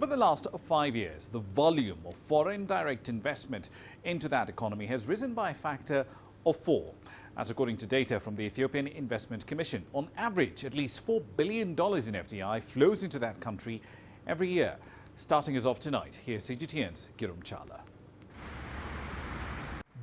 Over the last 5 years, the volume of foreign direct investment into that economy has risen by a factor of 4. That's according to data from the Ethiopian Investment Commission. On average, at least $4 billion in FDI flows into that country every year. Starting as of tonight, here's CGTN's Girum Chala.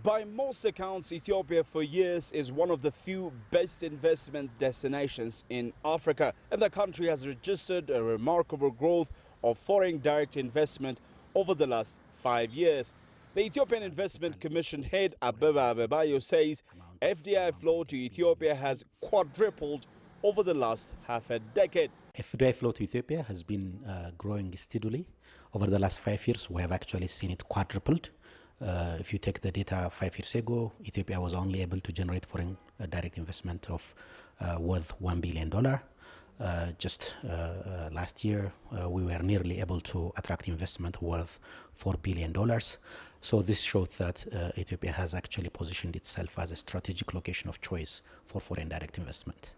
By most accounts, Ethiopia for years is one of the few best investment destinations in Africa, and the country has registered a remarkable growth of foreign direct investment over the last 5 years. The Ethiopian Investment Commission head Abeba Abebayo says FDI flow to Ethiopia has quadrupled over the last half a decade. FDI flow to Ethiopia has been growing steadily. Over the last 5 years, we have actually seen it quadrupled. If you take the data 5 years ago, Ethiopia was only able to generate foreign direct investment of worth $1 billion. Just last year, we were nearly able to attract investment worth $4 billion. So this shows that Ethiopia has actually positioned itself as a strategic location of choice for foreign direct investment.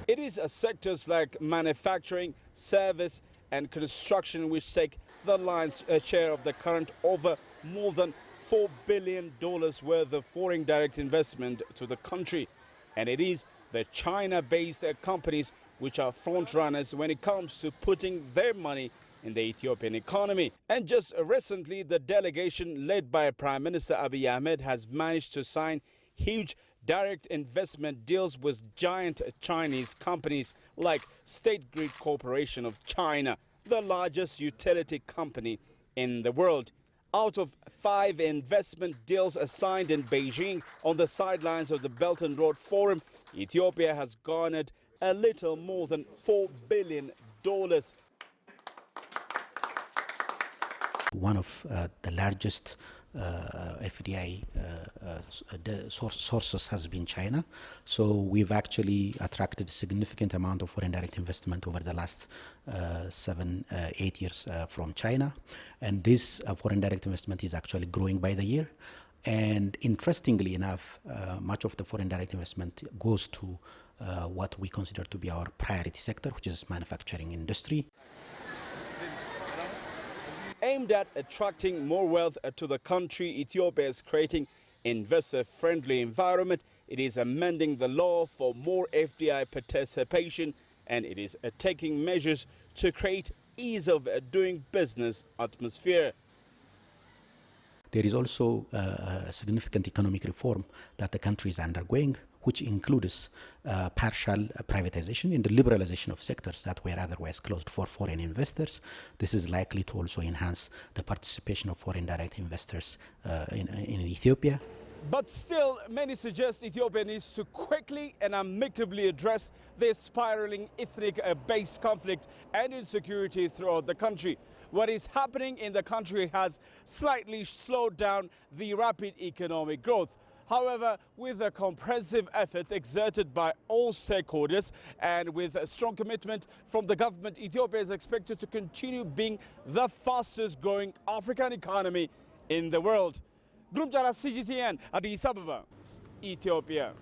It is sectors like manufacturing, service and construction which take the lion's share of the current over more than $4 billion worth of foreign direct investment to the country. And it is the China-based companies which are front runners when it comes to putting their money in the Ethiopian economy. And just recently, the delegation led by Prime Minister Abiy Ahmed has managed to sign huge direct investment deals with giant Chinese companies like State Grid Corporation of China, the largest utility company in the world. Out of 5 investment deals signed in Beijing on the sidelines of the Belt and Road Forum, Ethiopia has garnered a little more than $4 billion. One of the largest FDI sources has been China. So we've actually attracted a significant amount of foreign direct investment over the last 7-8 years from China. And this foreign direct investment is actually growing by the year. And interestingly enough, much of the foreign direct investment goes to what we consider to be our priority sector, which is manufacturing industry. Aimed at attracting more wealth to the country, Ethiopia is creating investor-friendly environment. It is amending the law for more FDI participation, and it is taking measures to create ease of doing business atmosphere. There is also a significant economic reform that the country is undergoing, which includes partial privatization and the liberalization of sectors that were otherwise closed for foreign investors. This is likely to also enhance the participation of foreign direct investors in Ethiopia. But still, many suggest Ethiopia needs to quickly and amicably address the spiraling ethnic-based conflict and insecurity throughout the country. What is happening in the country has slightly slowed down the rapid economic growth. However, with a comprehensive effort exerted by all stakeholders and with a strong commitment from the government, Ethiopia is expected to continue being the fastest growing African economy in the world. Girum Chala, CGTN, Addis Ababa, Ethiopia.